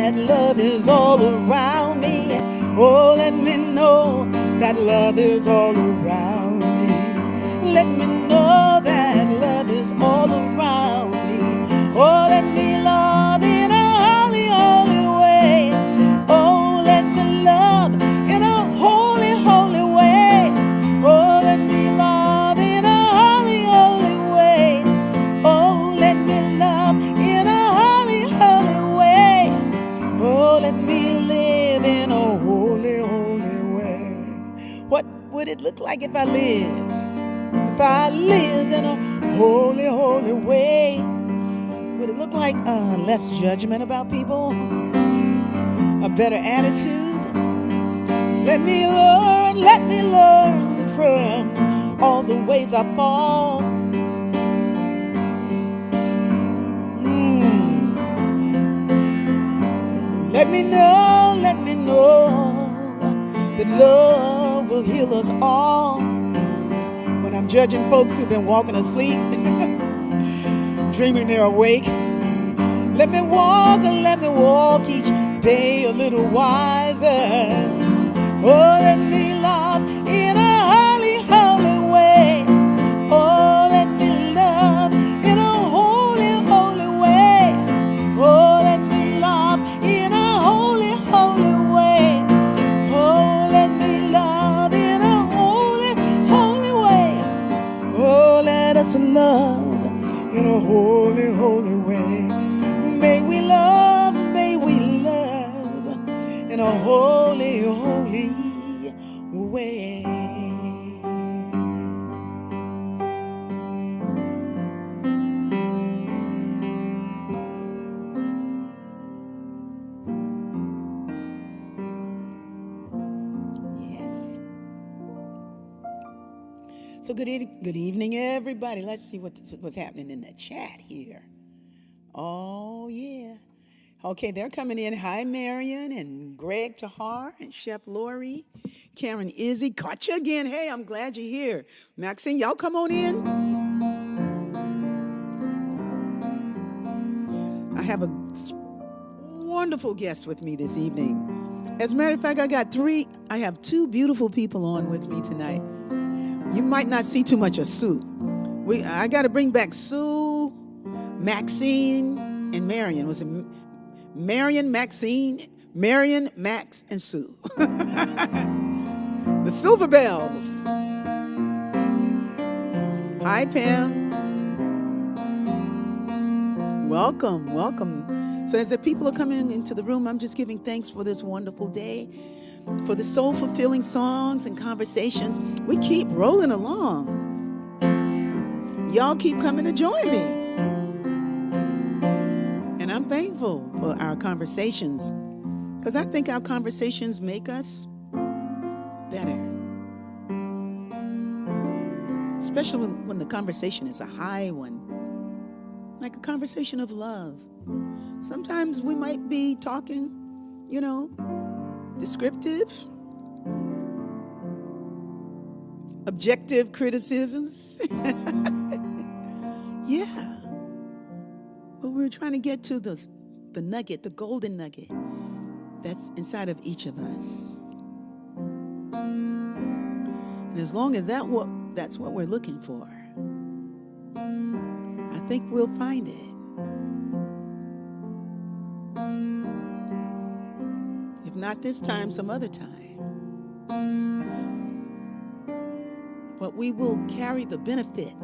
that love is all around me. Oh, let me know that love is all around me. Let me know that love is all around me. Oh, let me love in a holy, holy way. Oh, let me love in a holy, holy way. Oh, let me love in a holy, holy way. Oh, let me love in a holy, holy way. Oh, let me live in a holy, holy way. What would it look like if I lived? If I lived in a holy, holy way? Would it look like less judgment about people? A better attitude? Let me learn from all the ways I fall. Let me know that love will heal us all. When I'm judging folks who've been walking asleep, dreaming they're awake, let me walk each day a little wiser. Oh, let me love in a holy, holy way. Oh, let me love in a holy, holy way. Oh, let me love in a holy, holy way. Oh, let me love in a holy, holy way. Oh, let us love in a holy, holy way. May we love in a holy, holy way. Yes. So good evening, everybody. Let's see what's happening in the chat here. Oh, yeah. Okay, they're coming in. Hi, Marion and Greg Tahar and Chef Lori, Karen Izzy. Caught you again. Hey, I'm glad you're here. Maxine, y'all come on in. I have a wonderful guest with me this evening. As a matter of fact, I have two beautiful people on with me tonight. You might not see too much of Sue. I got to bring back Sue, Maxine, and Marion. Was it Marion, Maxine, Marion, Max, and Sue? The Silver Bells. Hi, Pam. Welcome. So as the people are coming into the room, I'm just giving thanks for this wonderful day, for the soul-fulfilling songs and conversations. We keep rolling along. Y'all keep coming to join me. And I'm thankful for our conversations, because I think our conversations make us better. Especially when the conversation is a high one, like a conversation of love. Sometimes we might be talking, descriptive, objective criticisms. Yeah. But we're trying to get to the nugget, the golden nugget that's inside of each of us. And as long as that's what we're looking for, I think we'll find it. If not this time, some other time. But we will carry the benefit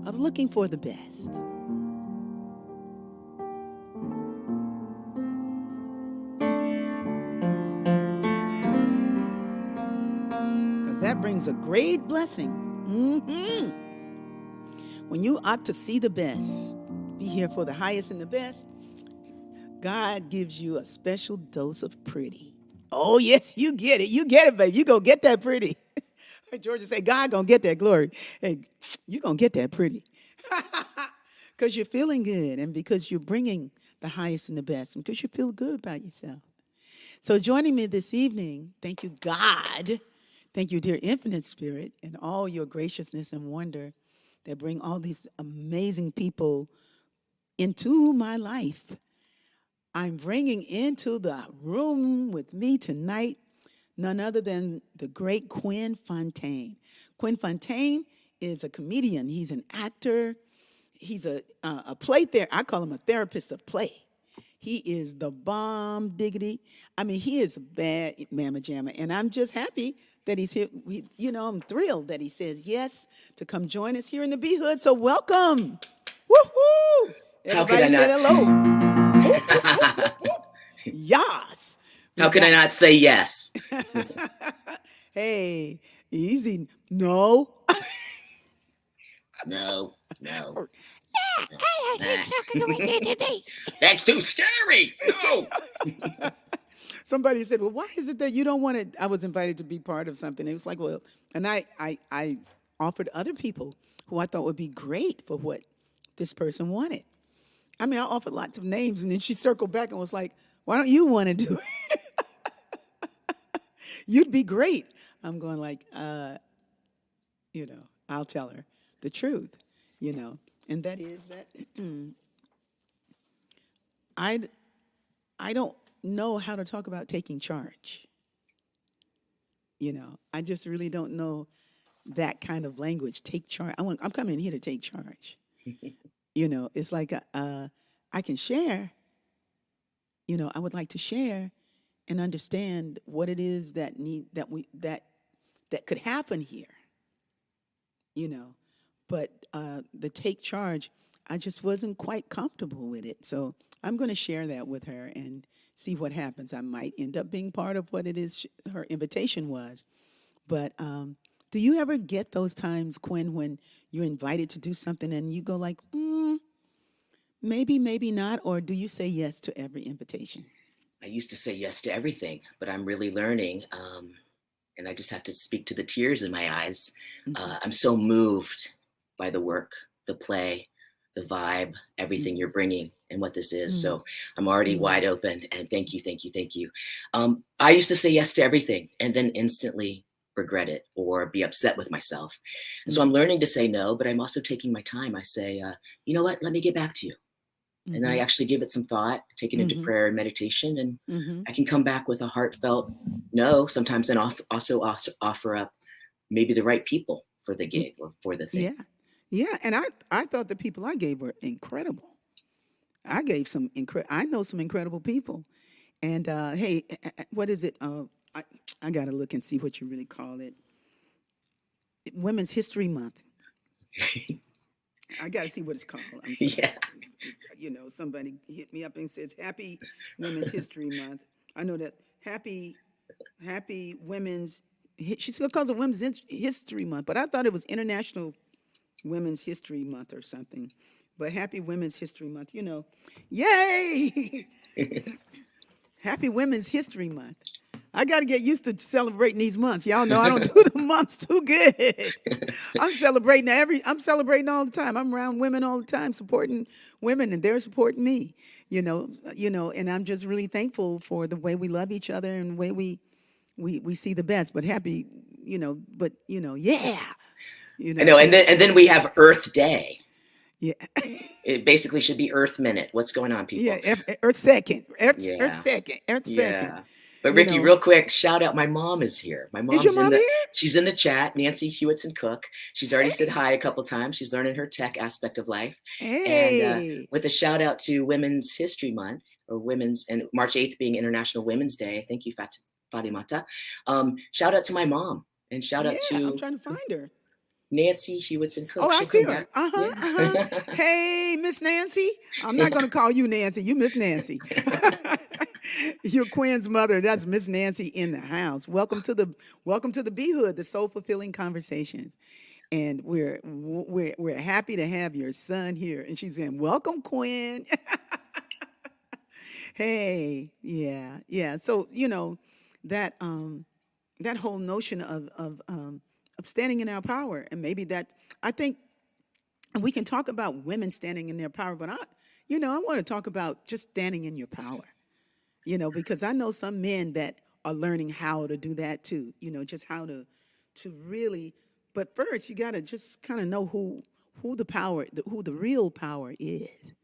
of looking for the best. That brings a great blessing. When you opt to see the best, be here for the highest and the best, God gives you a special dose of pretty. Oh, yes, you get it. You get it, baby. You go get that pretty. Georgia say, God gonna get that glory. Hey, you gonna get that pretty. Because you're feeling good, and because you're bringing the highest and the best, and because you feel good about yourself. So joining me this evening, thank you, God. Thank you, dear Infinite Spirit, and all your graciousness and wonder that bring all these amazing people into my life. I'm bringing into the room with me tonight none other than the great Quinn Fontaine. Quinn Fontaine is a comedian. He's an actor. He's a play there. I call him a therapist of play. He is the bomb diggity. I mean, he is a bad mamma jamma, and I'm just happy that he's here. I'm thrilled that he says yes to come join us here in the B Hood. So welcome, woohoo! How could I Everybody said not? hello. Whoop, whoop, whoop, whoop, whoop. Yas. How We could I got. not say yes? Hey, easy. No. No, no, no. I Nah. had chocolate with it today. That's too scary. No. Somebody said, "Well, why is it that you don't want to?" I was invited to be part of something. It was like, well, and I offered other people who I thought would be great for what this person wanted. I mean, I offered lots of names, and then she circled back and was like, "Why don't you want to do it? You'd be great." I'm going like, I'll tell her the truth, and that is that I I don't know how to talk about taking charge. I just really don't know that kind of language. Take charge. I'm coming here to take charge. It's like I can share. I would like to share and understand what it is that could happen here. You know, but the take charge, I just wasn't quite comfortable with it. So I'm going to share that with her and see what happens. I might end up being part of what it is her invitation was. But do you ever get those times, Quinn, when you're invited to do something and you go like, maybe, maybe not, or do you say yes to every invitation? I used to say yes to everything, but I'm really learning. And I just have to speak to the tears in my eyes. Mm-hmm. I'm so moved by the work, the play, the vibe, everything Mm-hmm. you're bringing and what this is. Mm-hmm. So I'm already Mm-hmm. wide open. And thank you, thank you, thank you. I used to say yes to everything and then instantly regret it or be upset with myself. And so I'm learning to say no, but I'm also taking my time. I say, you know what? Let me get back to you. And then I Mm-hmm. actually give it some thought, take it into Mm-hmm. prayer and meditation, and Mm-hmm. I can come back with a heartfelt no sometimes, and also offer up maybe the right people for the gig or for the thing. Yeah. Yeah. And I thought the people I gave were incredible. I gave I know some incredible people. And hey, what is it? I, I got to look and see what you really call it. Women's History Month. I got to see what it's called. I'm sorry. Yeah. Somebody hit me up and says Happy Women's History Month. I know that Happy Women's. She still calls it Women's History Month, but I thought it was International Women's History Month or something. But Happy Women's History Month. Yay! Happy Women's History Month. I got to get used to celebrating these months. Y'all know I don't do the months too good. I'm celebrating all the time. I'm around women all the time, supporting women, and they're supporting me. And I'm just really thankful for the way we love each other and the way we see the best. But happy, yeah. I know, and then we have Earth Day. Yeah. It basically should be Earth Minute. What's going on, people? Yeah, Earth second. Earth Yeah. second. Earth second. Yeah. But Rickie, real quick, shout out. My mom is here. My Is your mom's mom here? she's in the chat. Nancy Hewitson Cook. She's already said hi a couple times. She's learning her tech aspect of life. Hey. And with a shout out to Women's History Month and March 8th being International Women's Day. Thank you, Fatimata. Shout out to my mom and shout out to I'm trying to find her. Nancy Hewitson Cook. Oh, I see her. Hey, Miss Nancy. I'm not going to call you Nancy. You Miss Nancy. Your Quinn's mother. That's Miss Nancy in the house. Welcome to the B Hood, the soul fulfilling conversations. And we're happy to have your son here. And she's saying, "Welcome, Quinn." Hey, yeah. So that that whole notion of standing in our power, and maybe that I think we can talk about women standing in their power, but I want to talk about just standing in your power, because I know some men that are learning how to do that too, just how to really, but first you got to just kind of know who the real power is,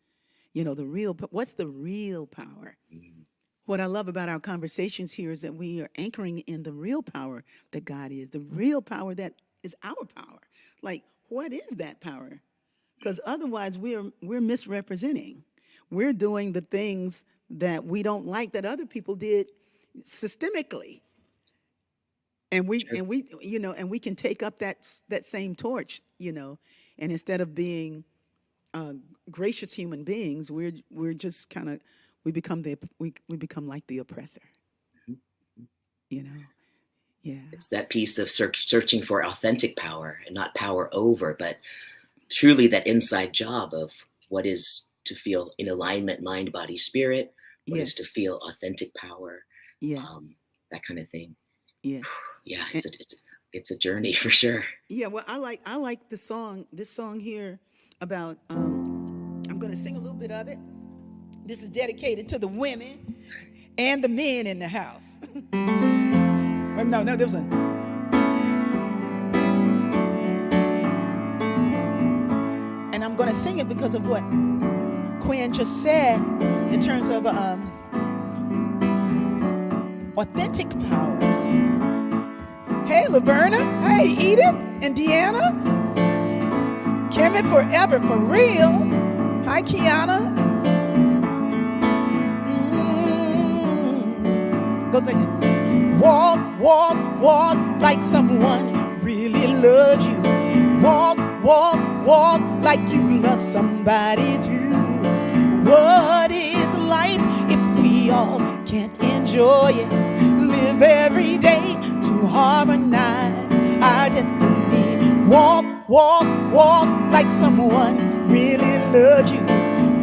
What's the real power? Mm. What I love about our conversations here is that we are anchoring in the real power that God is, the real power that is our power. Like, what is that power? Because otherwise, we're misrepresenting. We're doing the things that we don't like that other people did systemically, and we True. and we and we can take up that same torch, and instead of being uh, gracious human beings, we're just kind of we become like the oppressor, Mhm. you know. Yeah, It's that piece of searching for authentic power and not power over, but truly that inside job of what is to feel in alignment, mind, body, spirit, what is yes, to feel authentic power, yes, um, that kind of thing. yes. Yeah, And, it's a journey for sure. yeah, well, I like this song here about. I'm going to sing a little bit of it. This is dedicated to the women and the men in the house. No, there was a. And I'm going to sing it because of what Quinn just said in terms of authentic power. Hey, Laverna. Hey, Edith and Deanna. Kevin forever for real. Hi, Kiana. Goes like this. Walk, walk, walk like someone really loves you. Walk, walk, walk like you love somebody too. What is life if we all can't enjoy it? Live every day to harmonize our destiny. Walk, walk, walk like someone really loves you.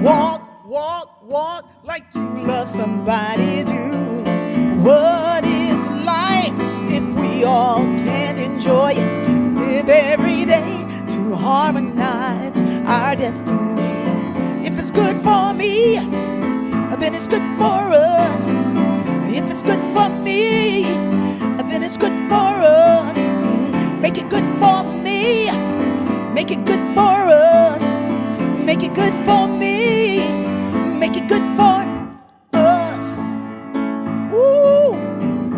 Walk, walk, walk like you love somebody too. What is life if we all can't enjoy it? Live every day to harmonize our destiny. If it's good for me, then it's good for us. If it's good for me, then it's good for us. Make it good for me. Make it good for us. Make it good for me. Make it good for us. Ooh,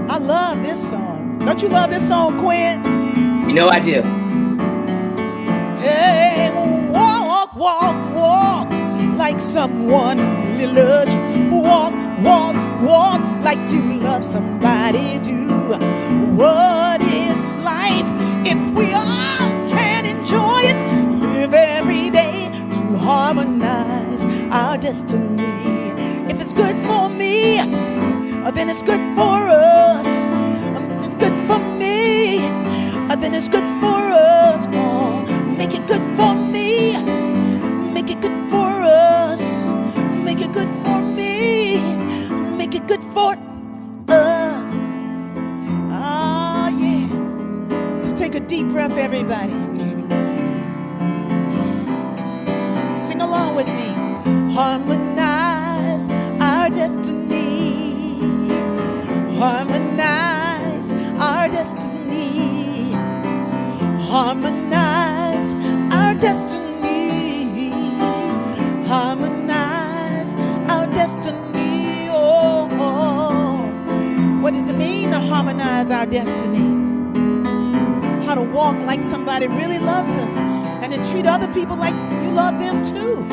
I love this song. Don't you love this song, Quinn? You know I do. Hey, walk, walk, walk like someone really loves you. Walk, walk, walk like you love somebody too. What is life if we all can enjoy it? Live every day to harmonize our destiny. If it's good for me, then it's good for us. If it's good for me, then it's good for us. Oh, make it good for me. Make it good for us. Make it good for me. Make it good for us. Ah, yes. So take a deep breath, everybody. Sing along with me. Harmonize our destiny. Harmonize our destiny. Harmonize our destiny. Harmonize our destiny. Oh, oh. What does it mean to harmonize our destiny? How to walk like somebody really loves us and to treat other people like you love them too.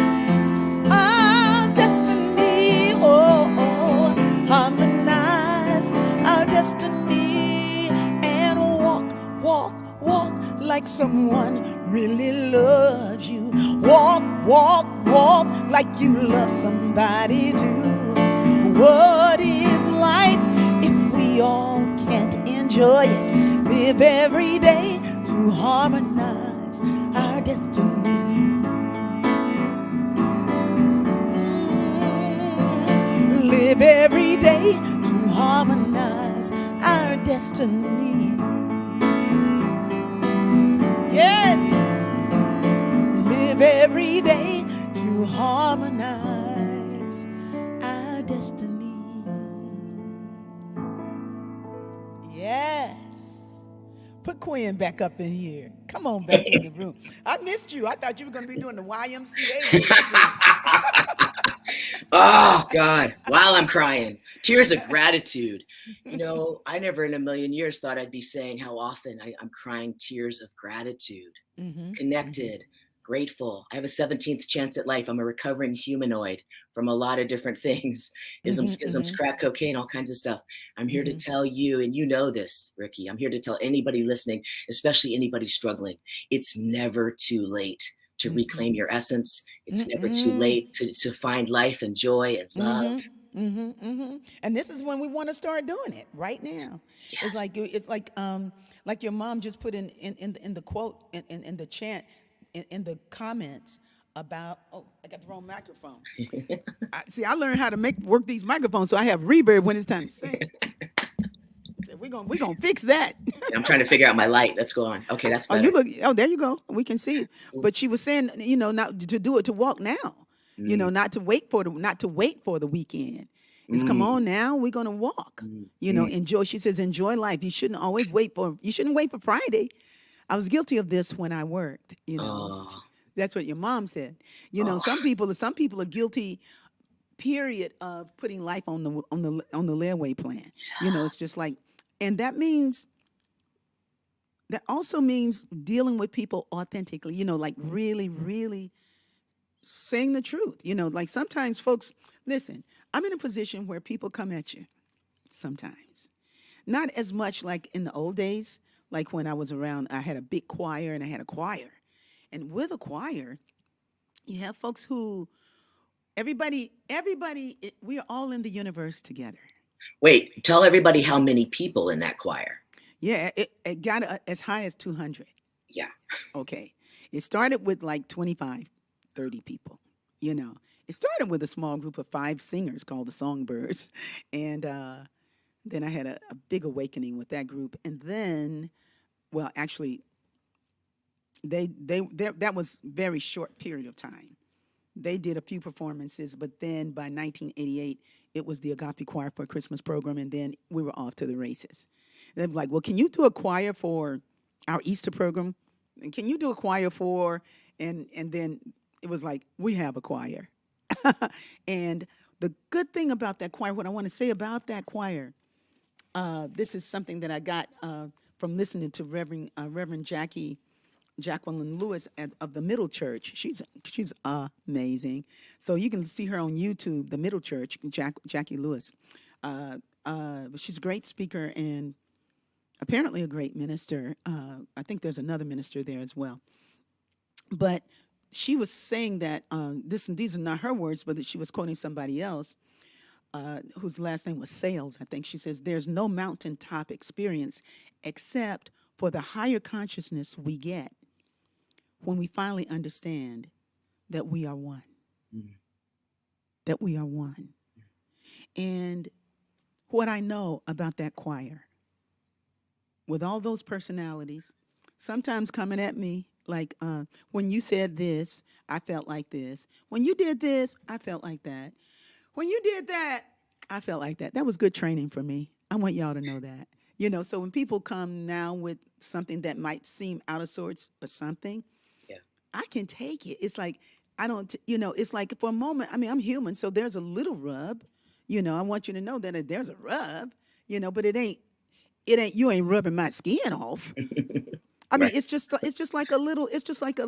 Our destiny. Oh, oh. Harmonize our destiny and walk, walk, walk like someone really loves you. Walk, walk, walk like you love somebody too. What is life if we all can't enjoy it? Live every day to harmonize our destiny. Live every day to harmonize our destiny. Yes. Live every day to harmonize our destiny. Yes. Put Quinn back up in here. Come on back in the room. I missed you. I thought you were going to be doing the YMCA. Oh God, while I'm crying, tears of gratitude. I never in a million years thought I'd be saying how often I'm crying tears of gratitude, Mm-hmm. connected, grateful. I have a 17th chance at life. I'm a recovering humanoid from a lot of different things, isms, Mm-hmm. schisms, Mm-hmm. crack cocaine, all kinds of stuff. I'm here to Mm-hmm. tell you, and you know this, Rickie, I'm here to tell anybody listening, especially anybody struggling, it's never too late to Mm-hmm. reclaim your essence. It's never too Mm-hmm. late to find life and joy and love. Mm-hmm. Mm-hmm. And this is when we want to start doing it right now. It's Yes. like your mom just put in the quote in the chant in the comments about. Oh, I got the wrong microphone. I learned how to work these microphones so I have reverb when it's time to sing. So we're gonna fix that. I'm trying to figure out my light. Let's go on. Okay, that's Oh, you better. look. Oh, there you go. We can see. But she was saying, not to do it to walk now. Mm, Not to wait for the weekend. It's come mm, on now. We're gonna walk. mm, mm. Enjoy. She says, enjoy life. You shouldn't wait for Friday. I was guilty of this when I worked. Oh, That's what your mom said. oh, Some people are guilty. Period of putting life on the layaway plan. It's just like, and that also means dealing with people authentically. Like really, really saying the truth. Like sometimes folks, listen, I'm in a position where people come at you sometimes. Not as much like in the old days, like when I was around, I had a big choir and I had a choir. And with a choir, you have folks who, we are all in the universe together. wait, tell everybody how many people in that choir. Yeah, it got as high as 200. Yeah. Okay. It started with like 25, 30 people. It started with a small group of 5 singers called the Songbirds. And then I had a big awakening with that group. And then, well, actually, that was very short period of time. They did a few performances, but then by 1988, it was the Agape Choir for a Christmas program, and then we were off to the races. They were like, well, can you do a choir for our Easter program? And can you do a choir for, and then it was like, we have a choir. And the good thing about that choir, what I want to say about that choir, this is something that I got from listening to Reverend Jacqueline Lewis of the Middle Church. She's amazing. So you can see her on YouTube, the Middle Church, Jackie Lewis. She's a great speaker and apparently a great minister. I think there's another minister there as well. But she was saying that these are not her words, but that she was quoting somebody else whose last name was Sales. I think she says, "There's no mountaintop experience except for the higher consciousness we get when we finally understand that we are one." Mm. That we are one. And what I know about that choir, with all those personalities, sometimes coming at me like, when you said this, I felt like this. When you did this, I felt like that. When you did that, I felt like that. That was good training for me. I want y'all to know that. So when people come now with something that might seem out of sorts or something, Yeah. I can take it. It's like, I don't, it's like for a moment, I mean, I'm human, so there's a little rub. I want you to know that there's a rub, but you ain't rubbing my skin off. I mean, Right. it's just like a little, it's just like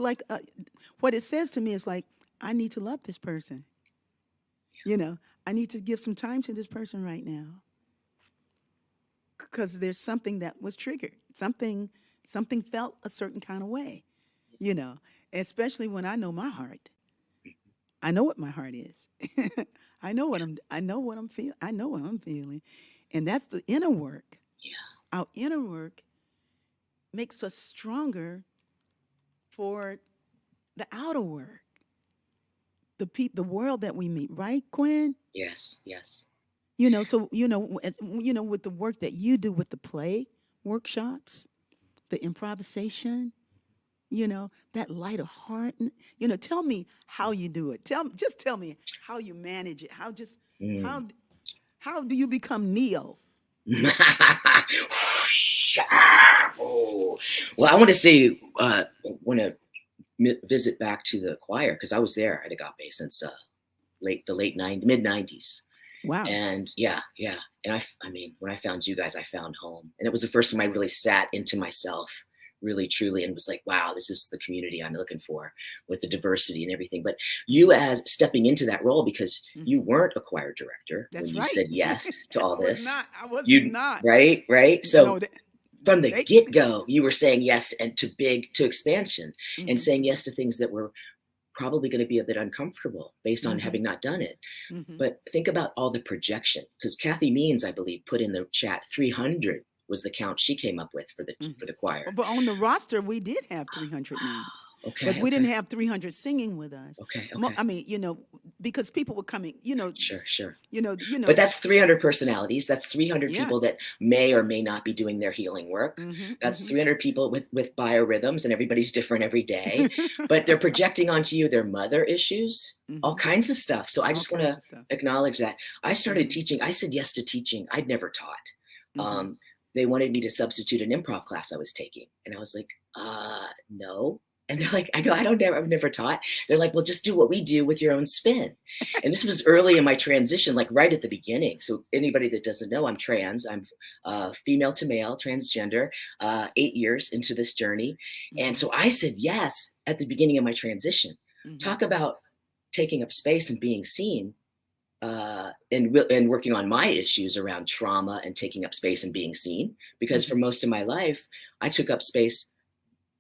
what it says to me is like, I need to love this person. I need to give some time to this person right now. Because there's something that was triggered. Something felt a certain kind of way, especially when I know my heart. I know what my heart is. I know what I'm feeling. And that's the inner work. Yeah. Our inner work makes us stronger for the outer work. The world that we meet, right, Quinn? Yes. Yes. So with the work that you do with the play workshops, the improvisation, that light of heart. Tell me how you do it. Just tell me how you manage it. Mm. How do you become Neo? Oh. Well, I want to say, want to visit back to the choir because I was there at Agape since late mid 90s. Wow. And yeah. And I mean, when I found you guys, I found home. And it was the first time I really sat into myself really truly and was like, wow, this is the community I'm looking for with the diversity and everything. But you as stepping into that role, because you weren't a choir director when That's you right. said yes to all I was this. not. I was You not. right. No, So from the they. get-go, you were saying yes and to expansion and Mhm, saying yes to things that were probably going to be a bit uncomfortable based on mhm, having not done it. mhm, But think about all the projection, because Kathy Means, I believe, put in the chat 300 was the count she came up with for mhm. the choir. But on the roster, we did have 300 names, but Okay, we didn't okay, have 300 singing with us. okay. I mean, because people were coming, Sure. you know, But that's 300 personalities. That's 300 yeah. people that may or may not be doing their healing work. Mhm, That's mhm. 300 people with biorhythms, and everybody's different every day. But they're projecting onto you their mother issues, all Mhm. kinds of stuff. So I All just want kinds to of stuff. acknowledge that. I started Mhm, teaching. I said yes to teaching. I'd never taught. mhm, Um, they wanted me to substitute an improv class I was taking. And I was like, no. And they're like, I've never taught. They're like, well, just do what we do with your own spin. And this was early in my transition, like right at the beginning. So anybody that doesn't know, I'm trans. I'm female to male, transgender, 8 years into this journey. And mhm, so I said yes at the beginning of my transition. mhm, Talk about taking up space and being seen, and working on my issues around trauma and taking up space and being seen. Because for mhm, most of my life, I took up space,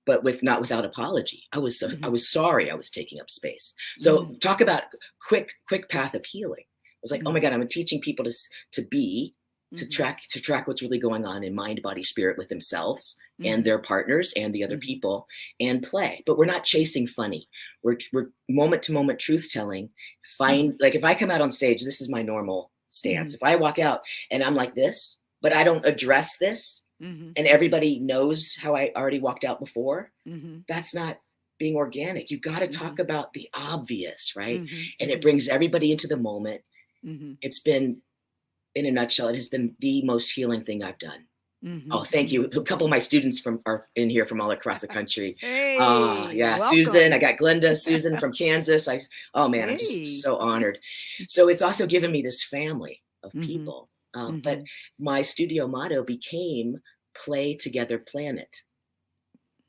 but not without apology. I mhm, was sorry I was taking up space. So mhm, talk about quick path of healing. I was like, oh my mhm, God, I'm teaching people to be, mhm, to track what's really going on in mind, body, spirit with themselves and mhm, their partners and the other mhm, people, and play. But we're not chasing funny. We're moment to moment truth telling. mhm, Like if I come out on stage, this is my normal stance. mhm, If I walk out and I'm like this, but I don't address this, mhm, and everybody knows how I already walked out before, mhm, that's not being organic. You got to talk mhm, about the obvious, right? mhm, And it mhm, brings everybody into the moment. mhm, It's been, in a nutshell, it has been the most healing thing I've done. Oh, mhm, thank you. mhm. A couple of my students are in here from all across the country. Hey, Yeah, Susan. I welcome. got Glenda, Susan from Kansas. Oh man, I'm just Hey. so honored. So it's also given me this family of Mhm, people. But mhm, my studio motto became "Play Together Planet,"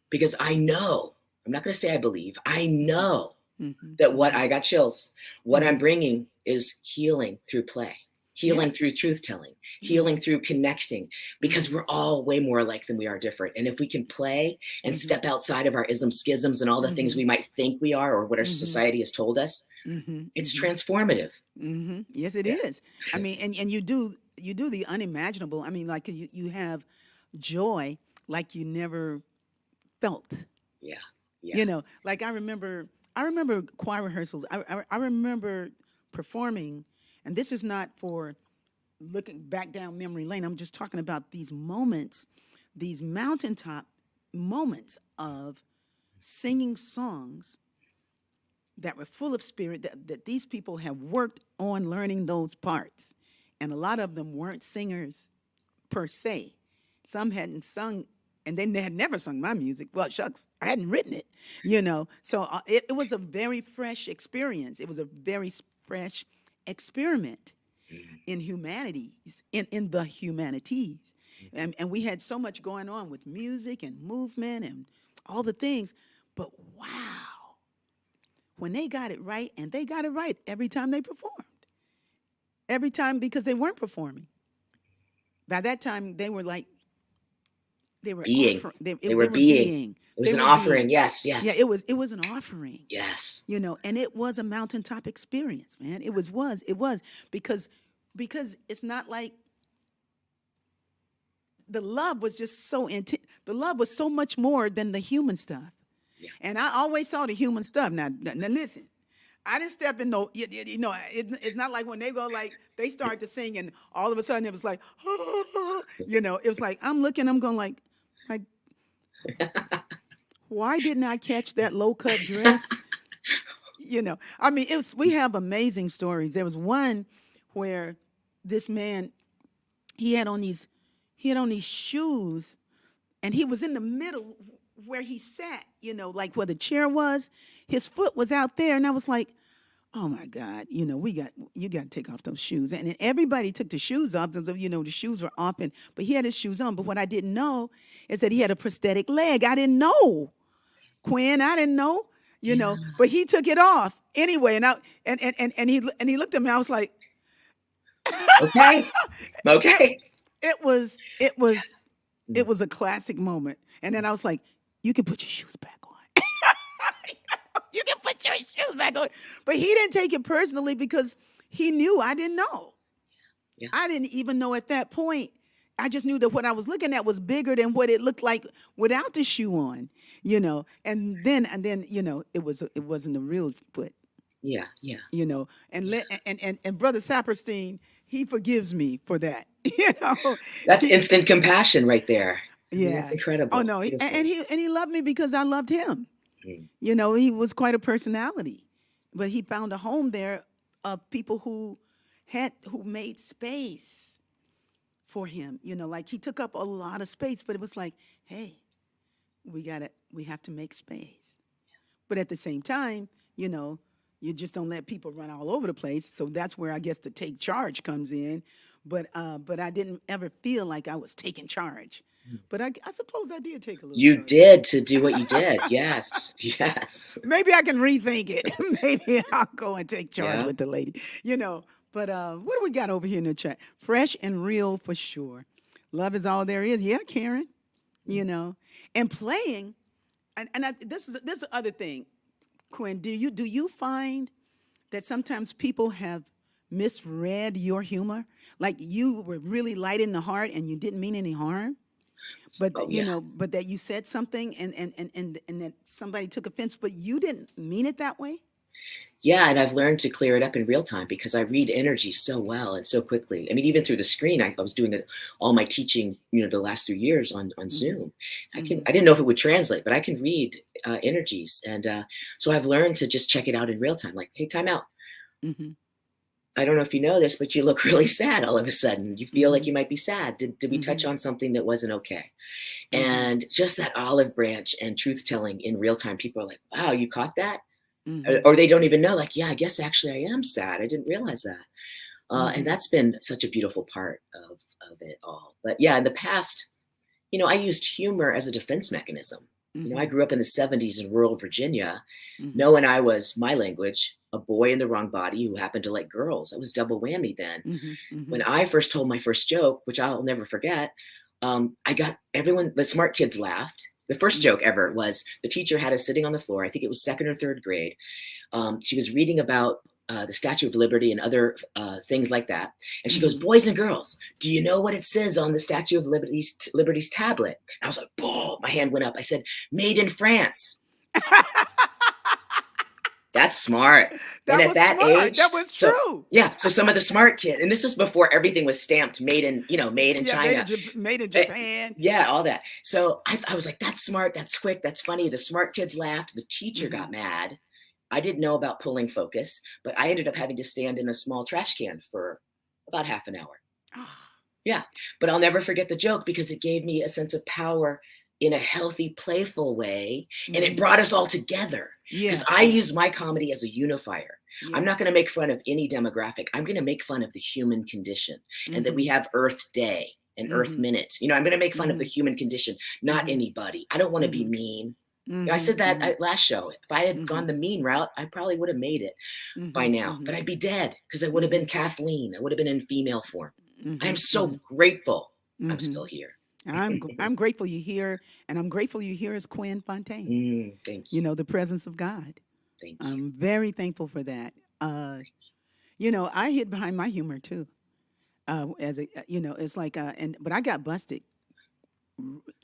because I know, I'm not going to say I believe, I mhm, know mhm, that what mhm, I got chills, what I'm mhm. bringing is healing through play, healing Yes. through truth telling, healing Mhm, through connecting, because mhm, we're all way more alike than we are different. And if we can play and mhm, step outside of our isms, schisms, and all the things mhm, we might think we are or what our mhm, society has told us, mhm, it's mhm, transformative. mhm. Yes, it Yeah. is. I mean, and you do the unimaginable. I mean, like you have joy like you never felt. Yeah. Yeah. Like I remember choir rehearsals. I remember performing, and this is not for looking back down memory lane. I'm just talking about these moments, these mountaintop moments of singing songs that were full of spirit, that these people have worked on learning those parts. And a lot of them weren't singers per se. Some hadn't sung, and they had never sung my music. Well, shucks, I hadn't written it. So it was a very fresh experience. It was a very fresh experiment Mhm. in humanities, in the humanities. And we had so much going on with music and movement and all the things. But wow, when they got it right, and they got it right every time they performed, every time, because they weren't performing. By that time, they were like, they were Being. offering. They, They it- were they were being. being. It was They an were offering. being. Yes. Yeah, Yes. it was an offering. Yes. And it was a mountaintop experience, man. It was because it's not like the love was just so intense. The love was so much more than the human stuff. Yeah. And I always saw the human stuff. Now listen, I didn't step in no, it's not like when they go, like, they start to sing and all of a sudden it was like, it was like, I'm looking, I'm going like, why didn't I catch that low cut dress? I mean, we have amazing stories. There was one where this man, he had on these, shoes, and he was in the middle where he sat, like where the chair was. His foot was out there, and I was like, Oh my God! You got to take off those shoes, and then everybody took the shoes off. So the shoes were off, but he had his shoes on. But what I didn't know is that he had a prosthetic leg. I didn't know, Quinn. I didn't know. Yeah. But he took it off anyway, and he looked at me. I was like, Okay. it Okay. it was it was it Mm. was a classic moment. And then I was like, you can put your shoes back on. You can put your shoes back on. But he didn't take it personally because he knew I didn't know. Yeah. I didn't even know at that point. I just knew that what I was looking at was bigger than what it looked like without the shoe on. And then it wasn't a real foot, Yeah. Yeah. and Brother Saperstein, he forgives me for that. you know. That's He instant compassion right there. I mean, that's Yeah. Oh incredible. no, Beautiful. he loved me because I loved him. Mm. He was quite a personality, but he found a home there of people who made space for him. Like he took up a lot of space, but it was like, hey, we have to make space. But at the same time, you just don't let people run all over the place. So that's where I guess the take charge comes in. But I didn't ever feel like I was taking charge. But I suppose I did take a little You charge. did to do what you did. Yes. Yes. Maybe I can rethink it. Maybe I'll go and take charge Yeah. with the lady. But what do we got over here in the chat? Fresh and real for sure. Love is all there is. Yeah, Karen. And playing. This is the other thing, Quinn. Do you find that sometimes people have misread your humor? Like you were really light in the heart and you didn't mean any harm, but Oh yeah. but that you said something and that somebody took offense, but you didn't mean it that way. Yeah, and I've learned to clear it up in real time because I read energy so well and so quickly. I mean, even through the screen, I was doing it, all my teaching, the last 3 years on Mm-hmm. Zoom. Mm-hmm. I didn't know if it would translate, but I can read energies, and so I've learned to just check it out in real time. Like, hey, time out. Mm-hmm. I don't know if you know this, but you look really sad all of a sudden. You feel like Mm-hmm. you might be sad. Did we touch Mm-hmm. on something that wasn't okay? Mm-hmm. And just that olive branch and truth telling in real time, people are like, wow, you caught that? Mm-hmm. Or they don't even know, like, yeah, I guess actually I am sad. I didn't realize that. And Mm-hmm. that's been such a beautiful part of it all. But yeah, in the past, I used humor as a defense mechanism. I Mm-hmm. grew up in the 70s in rural Virginia, Mm-hmm. knowing I was, my language, a boy in the wrong body who happened to like girls. It was double whammy then. Mm-hmm. Mm-hmm. When I first told my first joke, which I'll never forget, I got everyone, the smart kids laughed. The first Mm-hmm. joke ever was the teacher had us sitting on the floor. I think it was second or third grade. She was reading about the Statue of Liberty and other things like that. And she goes, Mm-hmm. boys and girls, do you know what it says on the Statue of Liberty's tablet? And I was like, whoa, my hand went up. I said, made in France. That's smart. And That at was that smart. age, That was so true. yeah, so some of the smart kids, and this was before everything was stamped, made in Yeah, made China. made in Eh, Japan. Yeah, all that. So I was like, that's smart, that's quick, that's funny. The smart kids laughed. The teacher Mm-hmm. got mad. I didn't know about pulling focus, but I ended up having to stand in a small trash can for about half an hour. Yeah, but I'll never forget the joke because it gave me a sense of power in a healthy, playful way, and it Mm-hmm. brought us all together. Yeah. Because I Yeah. use my comedy as a unifier. I'm Yeah. not going to make fun of any demographic. I'm going to make fun of the human condition, and that we Mm-hmm. have Earth Day and Earth Mm-hmm. Minute. I'm going to make fun of the Mm-hmm. human condition, not Mm-hmm. anybody. I don't want to be Mm-hmm. mean. I Mm-hmm. said that Mm-hmm. last show. If I had Mm-hmm. gone the mean route, I probably would have made it by Mm-hmm. now, Mm-hmm. but I'd be dead because I would have been Kathleen. I would have been in female form. I am Mm-hmm. so grateful I'm Mm-hmm. still here. I'm grateful you're here, and I'm grateful you're here as Quinn Fontaine. Thank you. The presence of God. Thank you. I'm very thankful for that. I hid behind my humor too. As a, it's like, but I got busted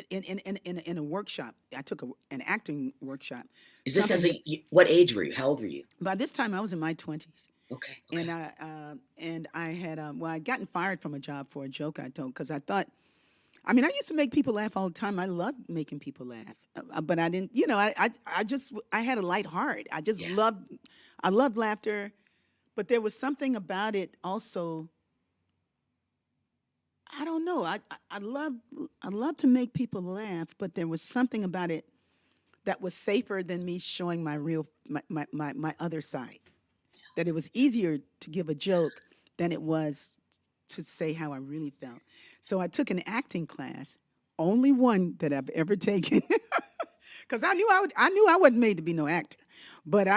in a workshop. I took an acting workshop. Is this Something that, what age were you? How old were you? by this time I was in my 20s. Okay. And I had I'd gotten fired from a job for a joke I told because I thought, I mean, I used to make people laugh all the time. I loved making people laugh, but I didn't. I had a light heart. Yeah. I loved laughter, but there was something about it also. I don't know. I love to make people laugh, but there was something about it that was safer than me showing my real my other side. that it was easier to give a joke than it was to say how I really felt. So I took an acting class, only one that I've ever taken, because I knew I wasn't made to be no actor. But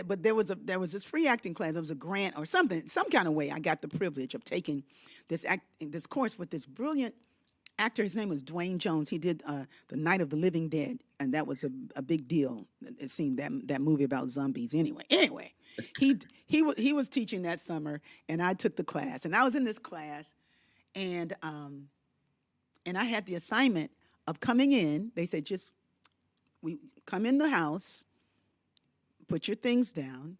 but there was this free acting class. There was a grant or something, some kind of way. I got the privilege of taking this course with this brilliant actor. His name was Dwayne Jones. He did The Night of the Living Dead, and that was a big deal. It seemed that movie about zombies. Anyway, he was teaching that summer, and I took the class, and I was in this class, and I had the assignment of coming in. They said we come in the house, put your things down,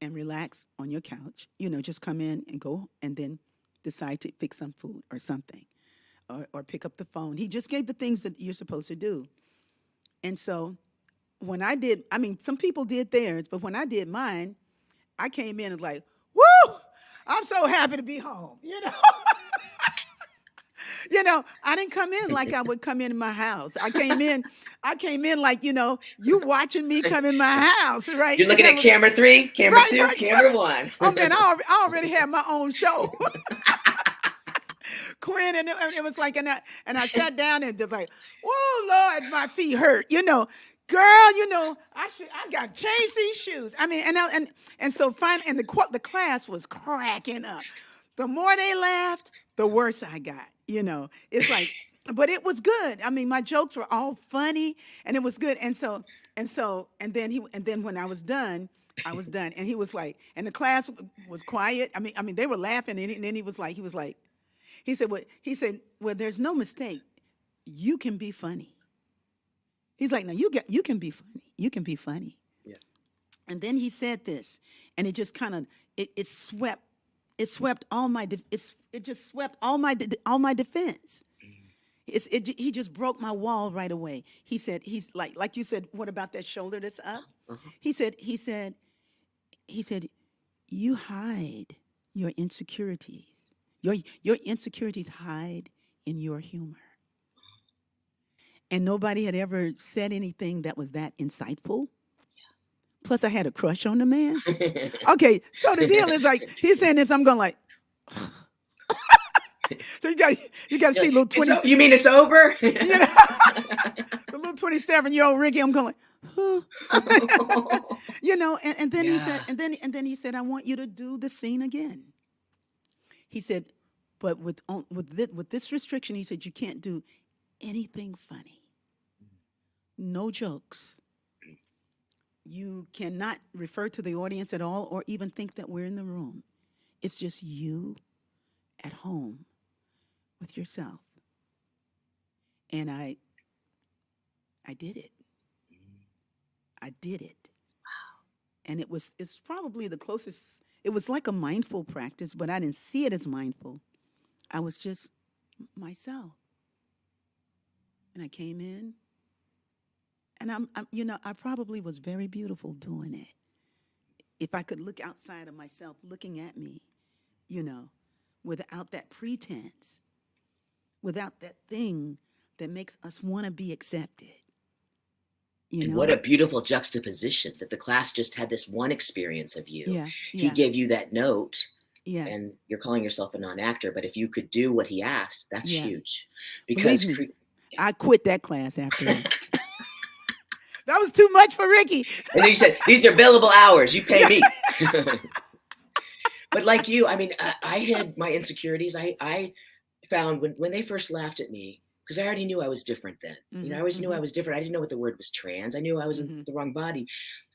and relax on your couch. Just come in and go, and then decide to fix some food or something. Or pick up the phone. He just gave the things that you're supposed to do. And so when I did, some people did theirs, but when I did mine, I came in and like, woo, I'm so happy to be home, I didn't come in like I would come in my house. I came in like, you watching me come in my house, right? You're looking at camera 3, camera 2, camera 1. Oh, man, I already had my own show. Quinn, and it was like, and I sat down and just like, whoa, Lord, my feet hurt, girl, I got to change these shoes. And so finally, and the class was cracking up. The more they laughed, the worse I got, it's like, but it was good. My jokes were all funny, and it was good. And then when I was done, and he was like, and the class was quiet. They were laughing, and then he said, well, there's no mistake. You can be funny. He's like, no, you can be funny. You can be funny. Yeah. And then he said this, and it just kind of it swept all my defense. Mm-hmm. He just broke my wall right away. He said, he's like you said, what about that shoulder that's up? Uh-huh. He said, you hide your insecurities. Your insecurities hide in your humor. And nobody had ever said anything that was that insightful. Plus, I had a crush on the man. Okay, so the deal is like, he's saying this, I'm going like, so you got to see little 20. You mean it's over? The little 27-year-old Rickie, I'm going like, and then he said, and then he said, I want you to do the scene again. He said, but with this restriction, he said, you can't do anything funny. No jokes. You cannot refer to the audience at all or even think that we're in the room. It's just you at home with yourself. And I did it. I did it. Wow. And it's probably the closest. It was like a mindful practice, but I didn't see it as mindful. I was just myself. And I came in, and I probably was very beautiful doing it. If I could look outside of myself, looking at me, without that pretense, without that thing that makes us want to be accepted. And what a beautiful juxtaposition that the class just had this one experience of you. Yeah. He gave you that note. Yeah. And you're calling yourself a non-actor, but if you could do what he asked, that's huge. Because I quit that class after that. That was too much for Rickie. And then you said, these are billable hours. You pay me. But like you, I had my insecurities. I found when they first laughed at me, because I already knew I was different then. Mm-hmm. I always knew I was different. I didn't know what the word was trans. I knew I was in the wrong body.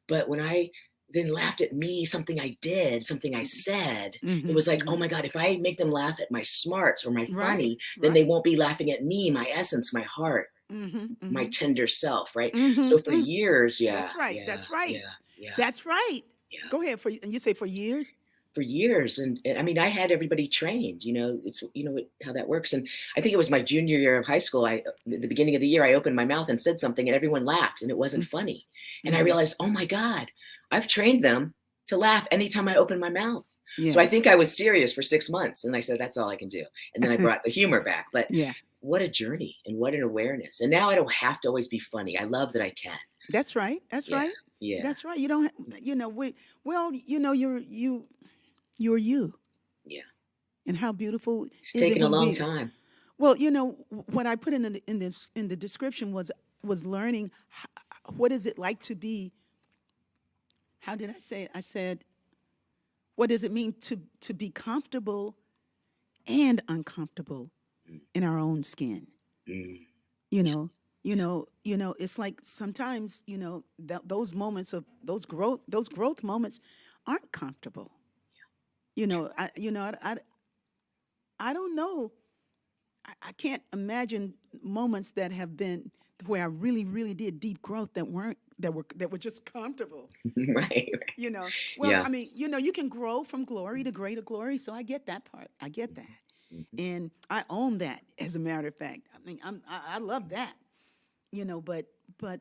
But when I then laughed at me, something I did, something I said, it was like, oh my God, if I make them laugh at my smarts or my funny, then they won't be laughing at me, my essence, my heart, my tender self, right? So for years, That's right. That's right. That's right. Go ahead. You say for years? For years. And I had everybody trained, it's, how that works. And I think it was my junior year of high school. At the beginning of the year, I opened my mouth and said something and everyone laughed and it wasn't funny. And I realized, oh my God, I've trained them to laugh anytime I open my mouth. Yeah. So I think I was serious for 6 months and I said, that's all I can do. And then I brought the humor back, but what a journey and what an awareness. And now I don't have to always be funny. I love that I can. That's right. That's right. Yeah. That's right. You don't, well, you're you. Yeah. And how beautiful It's is it taken a when long we, time. well, what I put in the description was learning what is it like to be, how did I say it? I said, what does it mean to be comfortable and uncomfortable Mm, in our own skin? mm, You know, it's like sometimes, those moments of those growth moments aren't comfortable. I don't know. I can't imagine moments that have been where I really, really did deep growth that were just comfortable. right. Well, Yeah. I mean, you can grow from glory to greater glory, so I get that part. I get that, Mhm. and I own that. As a matter of fact, I mean, I love that. But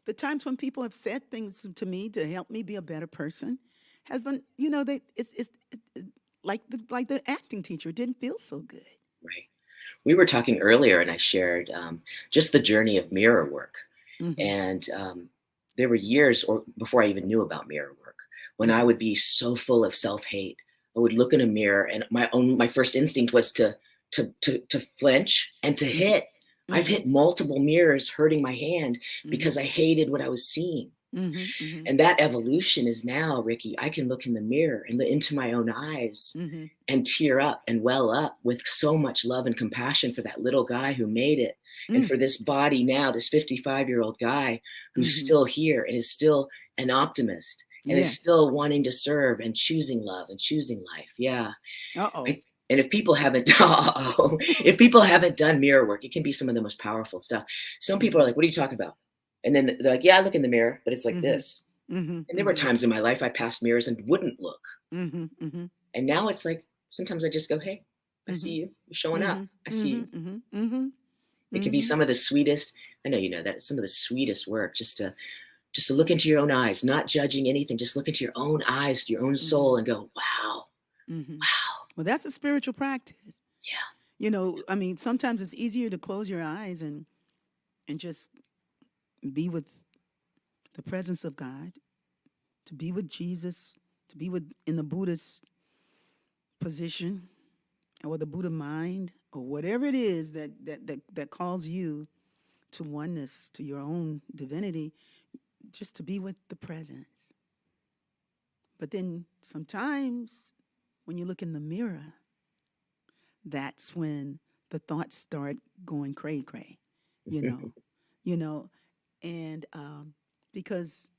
the times when people have said things to me to help me be a better person has been, they it's like the acting teacher didn't feel so good. Right. We were talking earlier, and I shared just the journey of mirror work. Mm-hmm. And there were years, or before I even knew about mirror work, when I Mm-hmm. would be so full of self hate. I would look in a mirror, and my first instinct was to flinch and to Mm-hmm. hit. I've Mm-hmm. hit multiple mirrors, hurting my hand Mm-hmm. because I hated what I was seeing. Mm-hmm. And that evolution is now, Rickie, I can look in the mirror and look into my own eyes Mm-hmm. and tear up and well up with so much love and compassion for that little guy who made it. And Mm-hmm. for this body now, this 55-year-old guy who's Mm-hmm. still here and is still an optimist and is Yes. still wanting to serve and choosing love and choosing life. Yeah. Uh-oh. And if people haven't, if people haven't done mirror work, it can be some of the most powerful stuff. Some people are Mm-hmm. like, "What are you talking about?" And then they're like, "Yeah, I look in the mirror, but it's like Mm-hmm. this." Mm-hmm. And there were Mm-hmm. times in my life I passed mirrors and wouldn't look. Mm-hmm. Mm-hmm. And now it's like sometimes I just go, "Hey, I see Mm-hmm. you. You're showing up. Mm-hmm. I see you." Mm-hmm. Mm-hmm. It can be Mm-hmm. some of the sweetest. I know you know that, some of the sweetest work, just to look into your own eyes, not judging anything. Just look into your own eyes, your own Mm-hmm. soul, and go, "Wow, Mm-hmm. wow, Well, that's a spiritual practice. yeah." I mean, sometimes it's easier to close your eyes and just be with the presence of God, to be with Jesus, to be with in the Buddhist position or the Buddha mind or whatever it is that calls you to oneness, to your own divinity, just to be with the presence. But then sometimes when you look in the mirror, that's when the thoughts start going cray cray, you know, you know, and because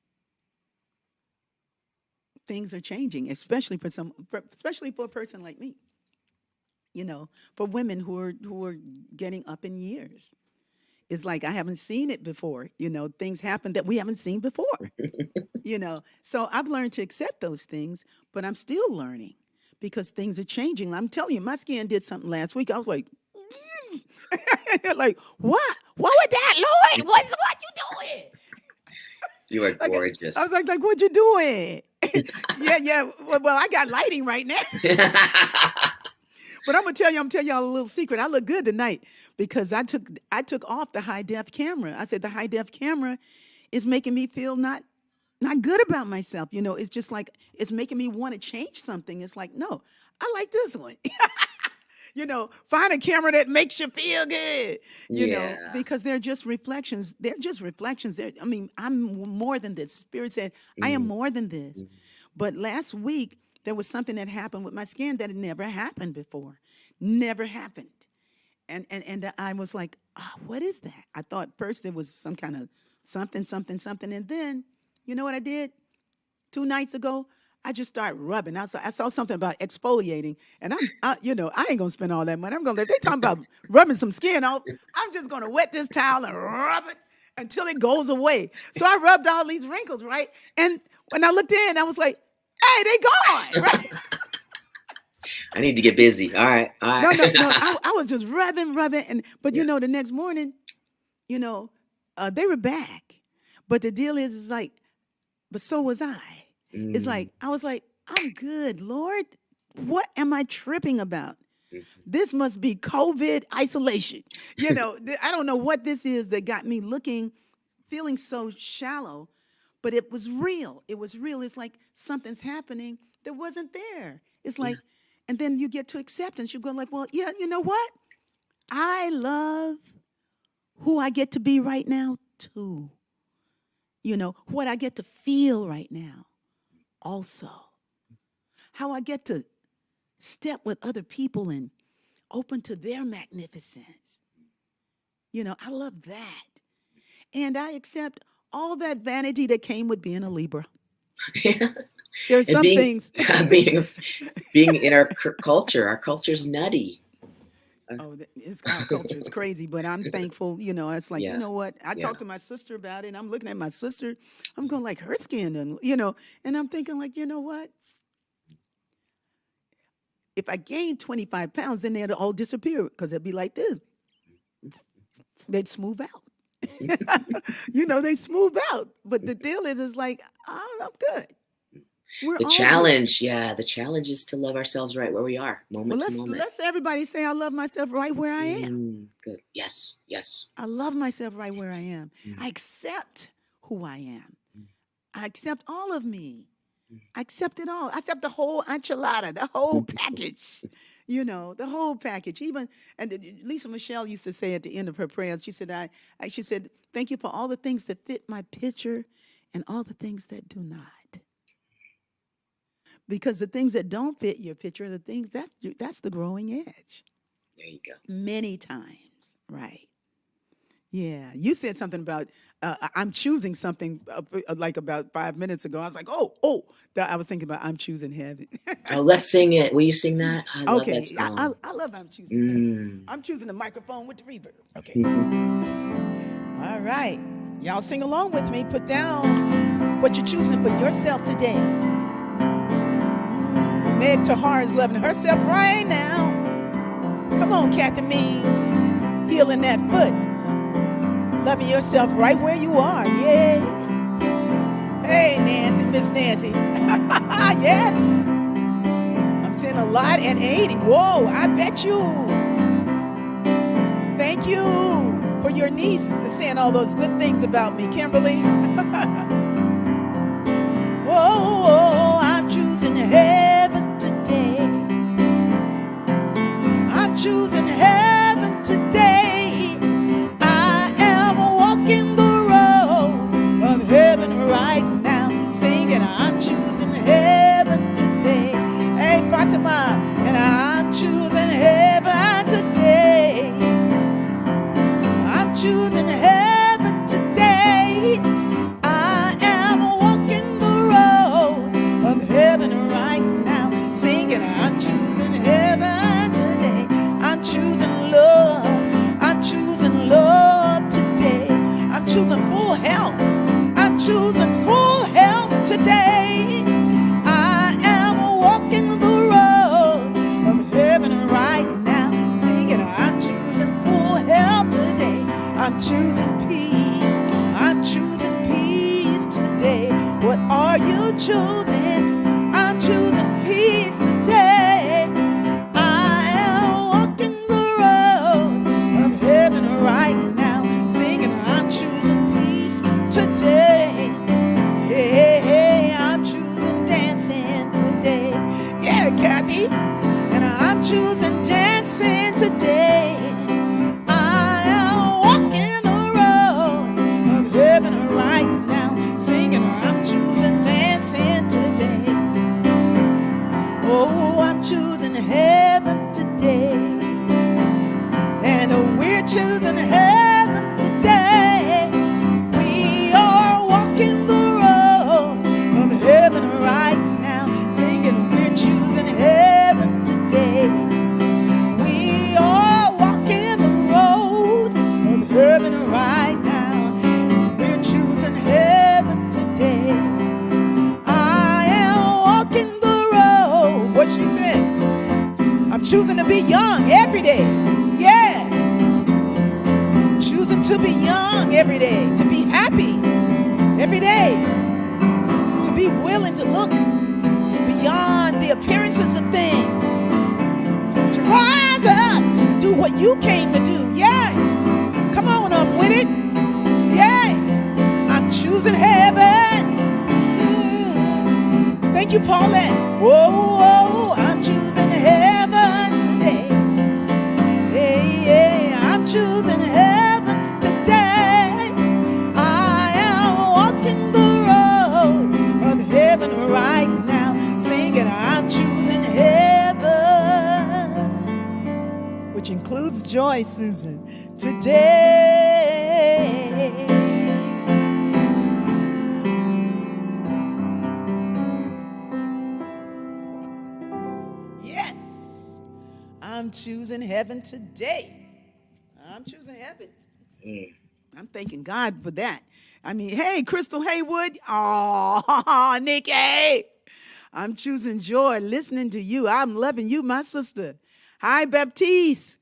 things are changing, especially for a person like me, for women who are getting up in years. It's like I haven't seen it before. Things happen that we haven't seen before. So I've learned to accept those things, but I'm still learning because things are changing. I'm telling you, my skin did something last week. I was like, like what? What was that, Lord? What you doing? You are Like I gorgeous. was like what you doing? Yeah. Well, I got lighting right now. But I'm gonna tell y'all a little secret. I look good tonight because I took off the high def camera. I said the high def camera is making me feel not good about myself. It's just like it's making me want to change something. It's like, no, I like this one. Find a camera that makes you feel good, Yeah. because they're just reflections. They're just reflections. I mean, I'm more than this. Spirit said, I am Mm, more than this. mm, But last week, there was something that happened with my skin that had never happened before. Never happened. And I was like, what is that? I thought first it was some kind of something, something, something. And then, you know what I did? 2 nights ago, I just started rubbing. I saw something about exfoliating, and I ain't gonna spend all that money. If they talking about rubbing some skin off, I'm just gonna wet this towel and rub it until it goes away. So I rubbed all these wrinkles, right? And when I looked in, I was like, hey, they gone, right? I need to get busy. All right. All No, no, no. right. I was just rubbing, but Yeah. the next morning, you know, they were back. But the deal is like, but so was I. It's Mm, like, I was like, I'm good, Lord. What am I tripping about? mhm. This must be COVID isolation. I don't know what this is that got me feeling so shallow. But it was real. It was real. It's like something's happening that wasn't there. It's like, and then you get to acceptance. You go like, well, yeah, you know what? I love who I get to be right now too. You know, what I get to feel right now also. How I get to step with other people and open to their magnificence. You know, I love that. And I accept all that vanity that came with being a Libra. There's some things. being in our culture's nutty. Our culture is crazy, but I'm thankful. You know, it's like, you know what? I talked to my sister about it, and I'm looking at my sister. I'm going like, her skin, and you know, and I'm thinking like, you know what? If I gain 25 pounds, then they'd all disappear because it'd be like this. They'd smooth out. You know, they smooth out. But the deal is like, oh, I'm good. The challenge is to love ourselves right where we are, moment to moment. Let's everybody say, I love myself right where I am. Good. Yes. I love myself right where I am. I accept who I am. I accept all of me. I accept it all. I accept the whole enchilada, the whole package. You know, the whole package. Even, and Lisa Michelle used to say at the end of her prayers, she said, she said, thank you for all the things that fit my picture and all the things that do not. Because the things that don't fit your picture are the things that's the growing edge. There you go. Many times, right? Yeah, you said something about I'm choosing something like about 5 minutes ago. I was like, I was thinking about I'm choosing heaven. Let's sing it. Will you sing that? I love that song. I love I'm choosing heaven. I'm choosing the microphone with the reverb. Okay. All right. Y'all sing along with me. Put down what you're choosing for yourself today. Meg Tahar is loving herself right now. Come on, Kathy Means. Healing that foot. Loving yourself right where you are. Yeah. Hey, Nancy, Miss Nancy. Yes. I'm seeing a lot at 80. Whoa, I bet you. Thank you for your niece saying all those good things about me, Kimberly. Whoa, I'm choosing heaven today. I'm choosing heaven today. I am walking the road of heaven right now, singing I'm choosing heaven today. Hey, Fatima, and I'm choosing heaven today. I'm choosing heaven today. I am walking the road of heaven right now, singing I'm choosing heaven today. I'm choosing love. I'm choosing love today. I'm choosing full health. I'm choosing full health today. I am walking the road of heaven right now, singing I'm choosing full health today. I'm choosing peace. I'm choosing peace today. What are you choosing? I'm choosing peace today. I am walking the road of heaven right now, singing I'm choosing peace today. Hey, I'm choosing dancing today. Yeah, Kathy. And I'm choosing dancing today. I am walking the road of heaven right now, singing I'm choosing dancing today. Oh, I'm choosing heaven today. And we're choosing heaven today. We are walking the road of heaven right now, singing we're choosing heaven today. We are walking the road of heaven right now. We're choosing heaven today. I am walking the road. What she says? I'm choosing to be young every day. Yeah. Choosing to be young every day. To be happy every day. To be willing to look beyond the appearances of things. To rise up and do what you came to do. Yeah. Come on up with it. Yeah. I'm choosing heaven. Thank you, Paulette. Whoa, whoa, I'm choosing heaven today. Hey, yeah, I'm choosing heaven today. I am walking the road of heaven right now, singing, I'm choosing heaven, which includes joy, Susan, today. Yes, I'm choosing heaven today. I'm choosing heaven. I'm thanking God for that. I mean, hey, Crystal Haywood. Oh, Nikki. I'm choosing joy listening to you. I'm loving you, my sister. Hi, Baptiste.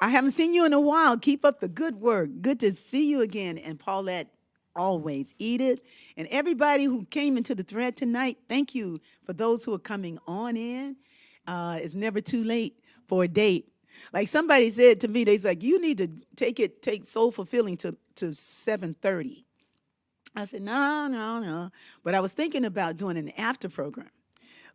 I haven't seen you in a while. Keep up the good work. Good to see you again. And Paulette, always. Edith, and everybody who came into the thread tonight, thank you for those who are coming on in. It's never too late for a date. Like somebody said to me, they's like, you need to take Soul Fulfilling to 7:30. I said, no. But I was thinking about doing an after program.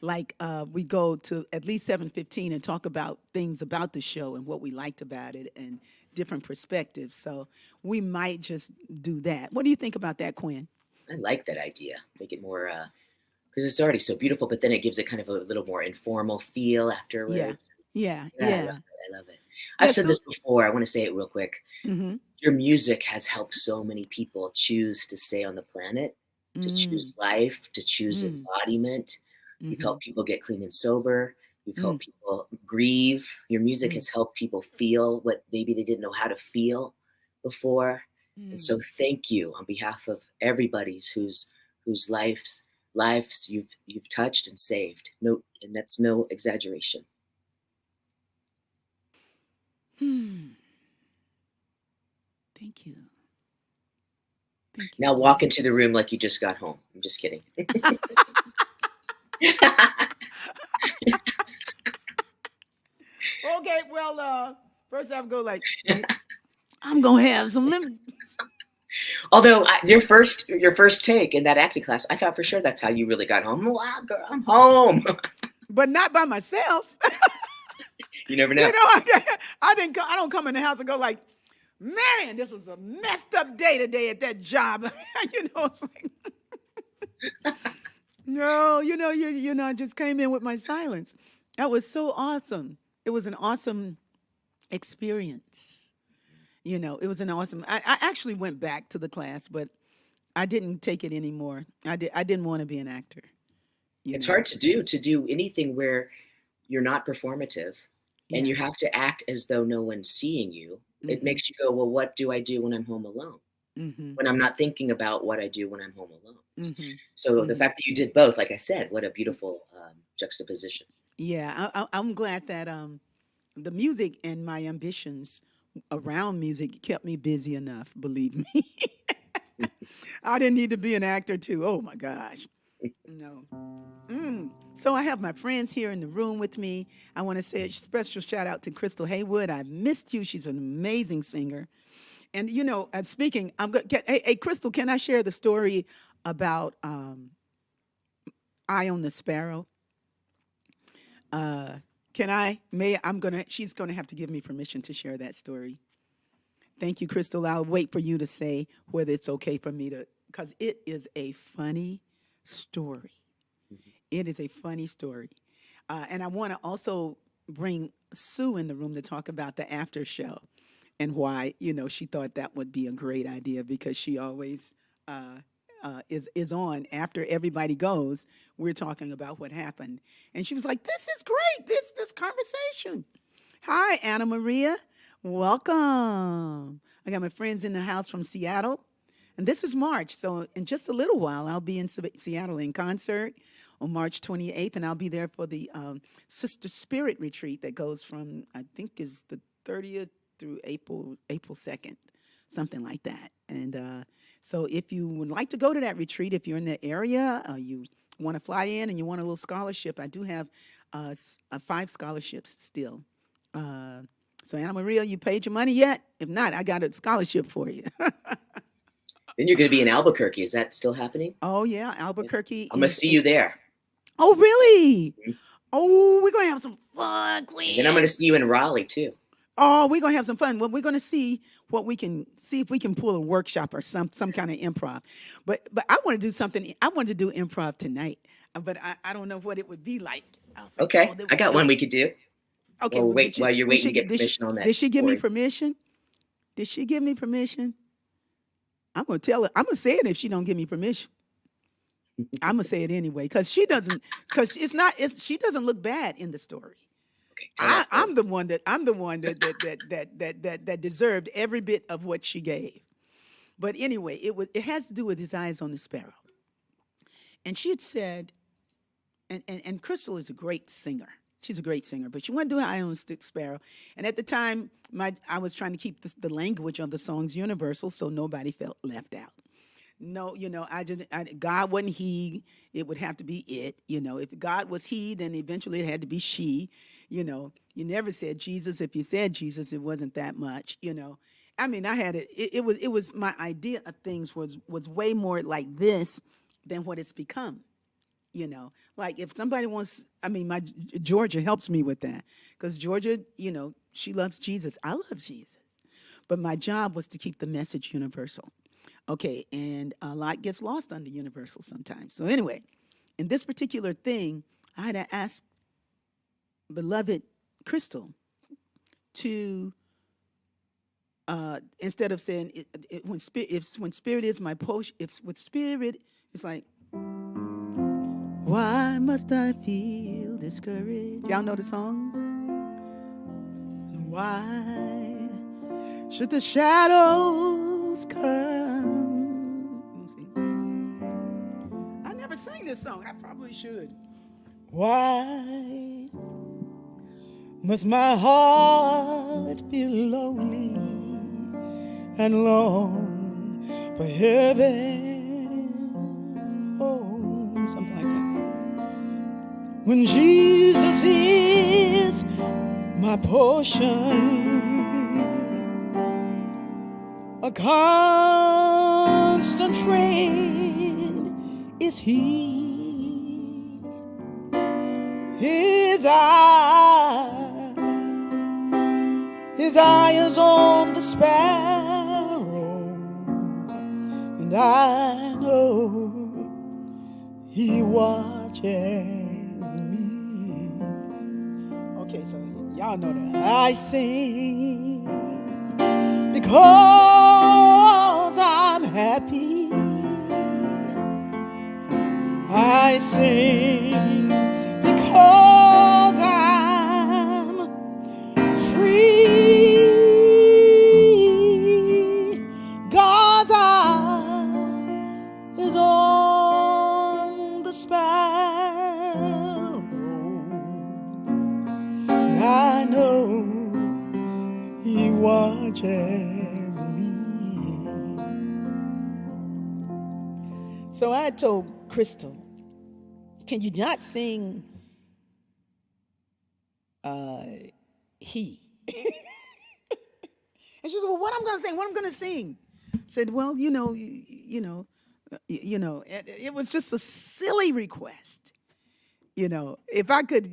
Like we go to at least 7:15 and talk about things about the show and what we liked about it and different perspectives. So we might just do that. What do you think about that, Quinn? I like that idea. Make it more, because it's already so beautiful, but then it gives it kind of a little more informal feel Yeah, afterwards. yeah, Yeah, I yeah. love it. I love it. Yeah, I've said so, this before. I want to say it real quick. mm-hmm, Your music has helped so many people choose to stay on the planet, to choose life, to choose mm, embodiment. You've mm-hmm, helped people get clean and sober. You've mm, helped people grieve. Your music mm, has helped people feel what maybe they didn't know how to feel before. And mm. so thank you on behalf of everybody's whose lives you've touched and saved. No, and that's no exaggeration. Hmm. Thank you. Thank you, Now walk Quinn. into the room like you just got home. I'm just kidding. Okay, well, first I have to go like, I'm gonna have some lemon, Although your first take in that acting class, I thought for sure that's how you really got home. Wow, girl, I'm home. but not by myself. You never You know. know, I don't come in the house and go like, man, this was a messed up day today at that job. You know, it's like, no, I just came in with my silence. That was so awesome. It was an awesome experience. You know, it was an awesome. I actually went back to the class, but I didn't take it anymore. I didn't want to be an actor. You It's know. hard to do anything where you're not performative and Yeah. you have to act as though no one's seeing you. It Mm-hmm. makes you go, well, what do I do when I'm home alone? Mm-hmm. When I'm not thinking about what I do when I'm home alone. Mm-hmm. So the Mm-hmm. fact that you did both, like I said, what a beautiful juxtaposition. Yeah, I'm glad that the music and my ambitions around music kept me busy enough. Believe me, I didn't need to be an actor too. Oh my gosh, no. So I have my friends here in the room with me. I want to say a special shout out to Crystal Haywood. I missed you. She's an amazing singer. And you know, speaking, hey, Crystal, can I share the story about Eye on the Sparrow? Uh, can I? May I'm gonna? She's gonna have to give me permission to share that story. Thank you, Crystal. I'll wait for you to say whether it's okay for me to, because it is a funny story. It is a funny story, and I want to also bring Sue in the room to talk about the after show and why she thought that would be a great idea because she always is on after everybody goes. We're talking about what happened, and she was like, "This is great. This conversation." Hi, Anna Maria. Welcome. I got my friends in the house from Seattle, and this is March. So in just a little while, I'll be in Seattle in concert on March 28th, and I'll be there for the Sister Spirit retreat that goes from I think is the 30th through April 2nd, something like that. And so if you would like to go to that retreat, if you're in the area, you want to fly in and you want a little scholarship, I do have 5 scholarships still. So Anna Maria, you paid your money yet? If not, I got a scholarship for you. Then you're going to be in Albuquerque. Is that still happening? Oh yeah, Yeah. Albuquerque I'm going to see you there. Oh, really? Oh, we're gonna have some fun, Then I'm going to Quinn. see you in Raleigh too. Oh, we're gonna have some fun. Well, we're gonna see what we can see if we can pull a workshop or some kind of improv. But I want to do something. I wanted to do improv tonight, but I don't know what it would be like. I was like, oh, Okay, I got one we could do. okay. Well, Well, wait while you're did waiting she to get get permission on that did she give me story. permission? Did she give me permission? I'm gonna tell her. I'm gonna say it if she don't give me permission. I'm gonna say it anyway because she doesn't. Because it's not. She doesn't look bad in the story. Okay, tell that story. I'm the one that deserved every bit of what she gave. But anyway, it has to do with his eyes on the sparrow. And she had said, and Crystal is a great singer. She's a great singer, but she wanted to do Eye on the Sparrow. And at the time, I was trying to keep the language of the songs universal, so nobody felt left out. No, God wasn't he. It would have to be it. If God was he, then eventually it had to be she. You never said Jesus. If you said Jesus, it wasn't that much. I mean, I had it. It was my idea of things was way more like this than what it's become. Like if somebody wants, I mean, my Georgia helps me with that because Georgia, she loves Jesus. I love Jesus, but my job was to keep the message universal. Okay, and a lot gets lost under universal sometimes. So anyway, in this particular thing, I had to ask beloved Crystal to instead of saying when spirit is my potion, if with spirit it's like, why must I feel discouraged? Y'all know the song? Why should the shadows come? Let me see. I never sang this song. I probably should. Why must my heart feel lonely and long for heaven? Oh, something like that. When Jesus is my portion, a constant friend is he. His eye is on the sparrow, and I know he watches me. Okay, so y'all know that. I sing because I'm happy. I sing because I'm free. God's eye is on the sparrow. I know he watches me. So I told Crystal, can you not sing he? And she said, well, what I'm going to sing? What I'm going to sing? I said, well, it was just a silly request. If I could,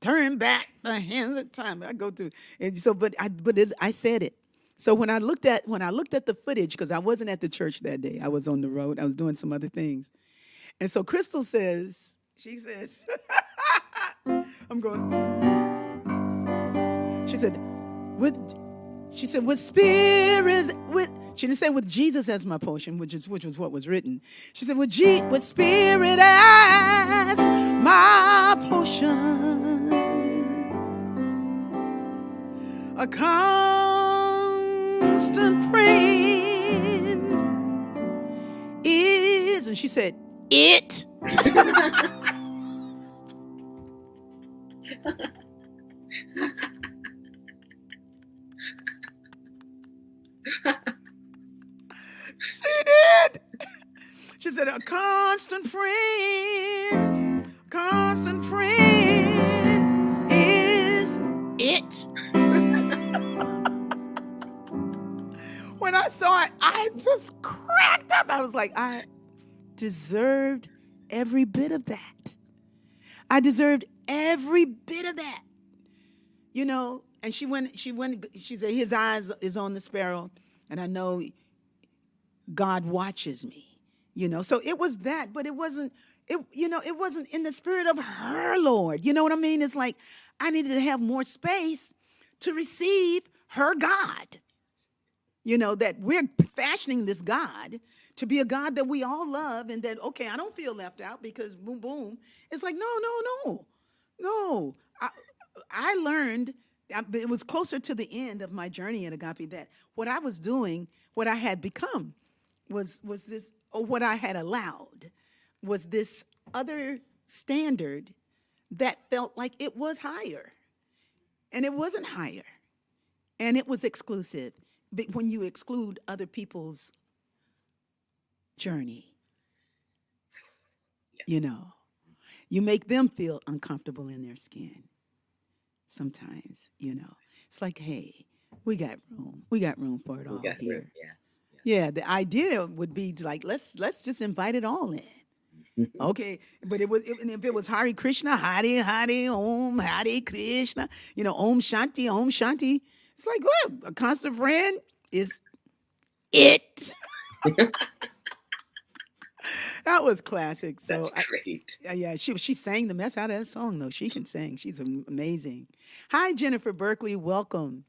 turn back the hands of time, I go through. And so, I said it. So when I looked at the footage, because I wasn't at the church that day, I was on the road. I was doing some other things. And so Crystal says, I'm going. She said, with spirit, she didn't say with Jesus as my portion, which was what was written. She said, with spirit as my portion, a constant friend is, and she said, it. She did. She said, a constant friend is it. When I saw it, I just cracked up. I was like, I deserved every bit of that. I deserved every bit of that. And she said, his eyes is on the sparrow, and I know God watches me. So it was that, but it wasn't, it wasn't in the spirit of her Lord. You know what I mean? It's like I needed to have more space to receive her God. That we're fashioning this God to be a God that we all love, and that, okay, I don't feel left out because boom, boom. It's like, no, no, no, no. I learned, it was closer to the end of my journey at Agape, that what I was doing, what I had become was this, or what I had allowed was this other standard that felt like it was higher. And it wasn't higher. And it was exclusive. But when you exclude other people's journey, you know, you make them feel uncomfortable in their skin. Sometimes. It's like, hey, we got room. We got room for it all here. Room, yes. Yeah, the idea would be to, like, let's just invite it all in. Okay, but if it was Hare Krishna, Hare Hare, Om Hare Krishna, Om Shanti, Om Shanti. It's like, well, a constant friend is it. That was classic. So that's great. Yeah, she sang the mess out of that song, though. She can sing. She's amazing. Hi, Jennifer Berkeley. Welcome.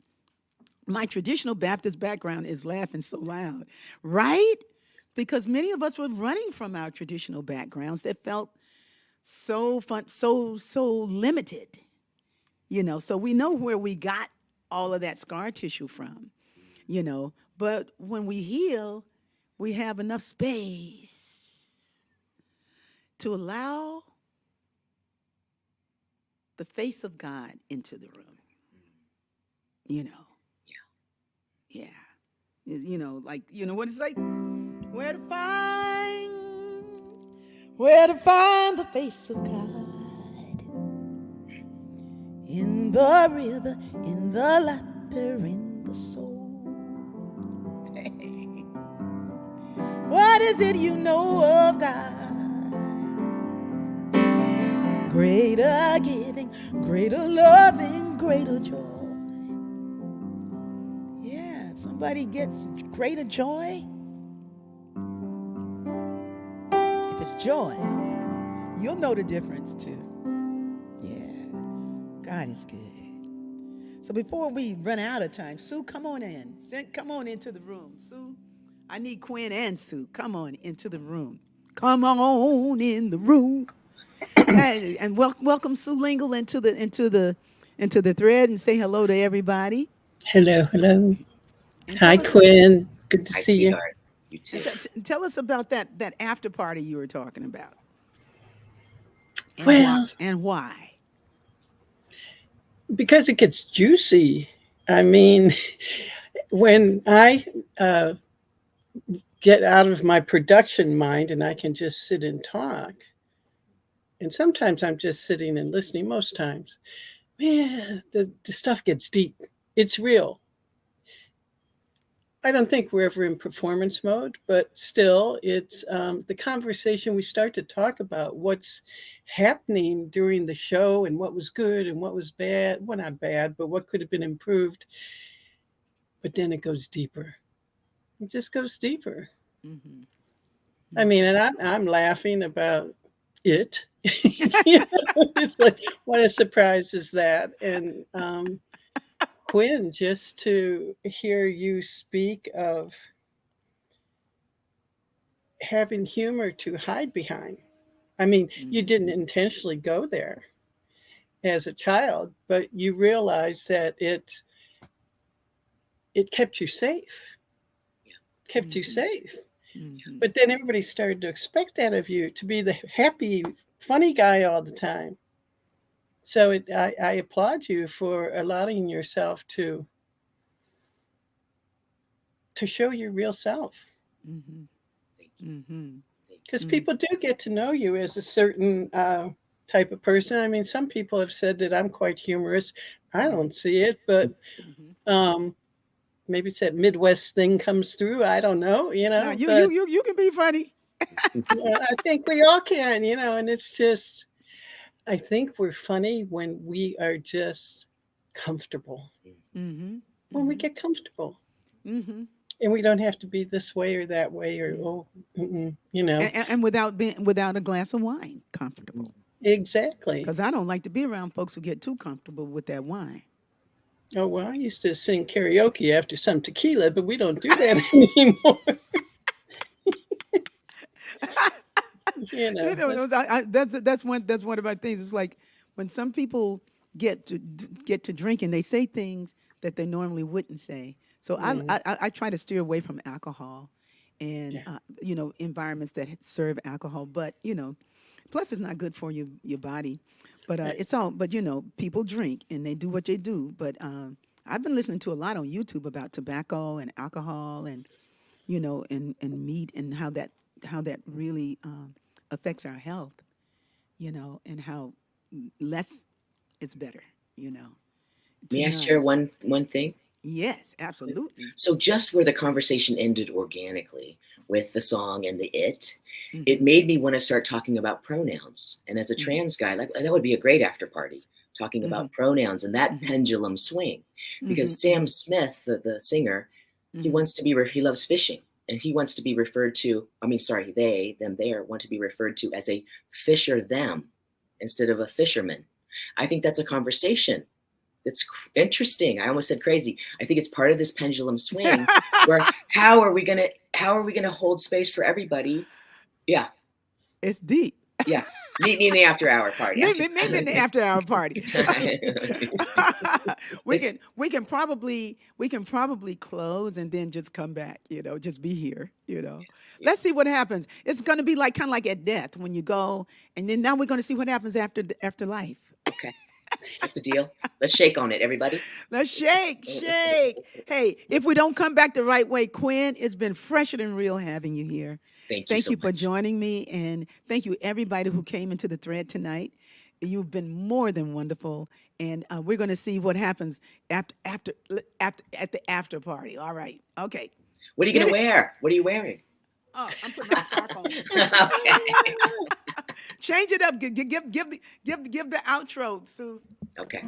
My traditional Baptist background is laughing so loud, right? Because many of us were running from our traditional backgrounds that felt so fun, so limited. So we know where we got all of that scar tissue from. But when we heal, we have enough space to allow the face of God into the room. Yeah. Like, what it's like? Where to find the face of God? In the river, in the laughter, in the soul. Hey. What is it you know of God? Greater giving, greater loving, greater joy. Yeah, if somebody gets greater joy, if it's joy, you'll know the difference too. Yeah, God is good. So before we run out of time, Sue, come on in. Come on into the room. Sue, I need Quinn and Sue. Come on into the room. Come on in the room. And welcome Sue Lingle into the thread, and say hello to everybody. Hello, hello. And Hi, Quinn. Good to see you. Sweetheart. You too. Tell us about that after party you were talking about. And Well, why? Because it gets juicy. I mean, when I get out of my production mind and I can just sit and talk, and sometimes I'm just sitting and listening, most times, man, the stuff gets deep. It's real. I don't think we're ever in performance mode, but still, it's the conversation we start to talk about what's happening during the show and what was good and what was bad. Well, not bad, but what could have been improved. But then it goes deeper. It just goes deeper. Mm-hmm. I mean, and I'm laughing about it. It's like, what a surprise is that? And Quinn, just to hear you speak of having humor to hide behind. I mean, you didn't intentionally go there as a child, but you realized that it kept you safe. Kept you safe. Mm-hmm. But then everybody started to expect that of you, to be the happy, funny guy all the time. So I applaud you for allowing yourself to show your real self. Mm-hmm. Mm-hmm. Because people do get to know you as a certain type of person. I mean, some people have said that I'm quite humorous. I don't see it, but maybe it's that Midwest thing comes through. I don't know, No, But you can be funny. Yeah, I think we all can, and it's just, I think we're funny when we are just comfortable. Mm-hmm. When we Mm-hmm. get comfortable. Mm-hmm. And we don't have to be this way or that way or, And without a glass of wine, comfortable. Exactly. Because I don't like to be around folks who get too comfortable with that wine. Oh, well, I used to sing karaoke after some tequila, but we don't do that anymore. That's one of my things. It's like when some people get to drink and they say things that they normally wouldn't say. So I try to steer away from alcohol and environments that serve alcohol. But plus it's not good for your body. But people drink and they do what they do. But I've been listening to a lot on YouTube about tobacco and alcohol and and meat and how that really affects our health, and how less is better, May I share one thing? Yes, absolutely. So just where the conversation ended organically with the song and the it made me want to start talking about pronouns. And as a trans guy, like that would be a great after party, talking about pronouns and that pendulum swing. Because Sam Smith, the singer, he loves fishing. And he wants to be referred to, they want to be referred to as a fisher them instead of a fisherman. I think that's a conversation. It's interesting. I almost said crazy. I think it's part of this pendulum swing where how are we gonna hold space for everybody? Yeah. It's deep. Yeah. Meet me in the after hour party. Maybe in the after hour party. we can probably close and then just come back, just be here, Let's see what happens. It's going to be kind of like at death when you go, and then now we're going to see what happens after life. Okay. That's a deal. Let's shake on it, everybody. Let's shake. Hey, if we don't come back the right way, Quinn, it's been fresher than real having you here. Thank you for joining me, and thank you everybody who came into the thread tonight. You've been more than wonderful, and we're going to see what happens at the after party. All right, okay. What are you going to wear? What are you wearing? Oh, I'm putting my scarf on. Okay. Change it up. Give the outro, Sue. Okay.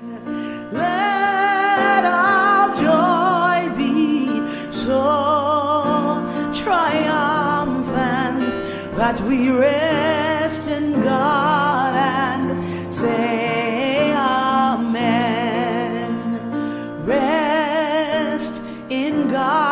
Let our joy be so triumphant that we rest in God and say amen. Rest in God.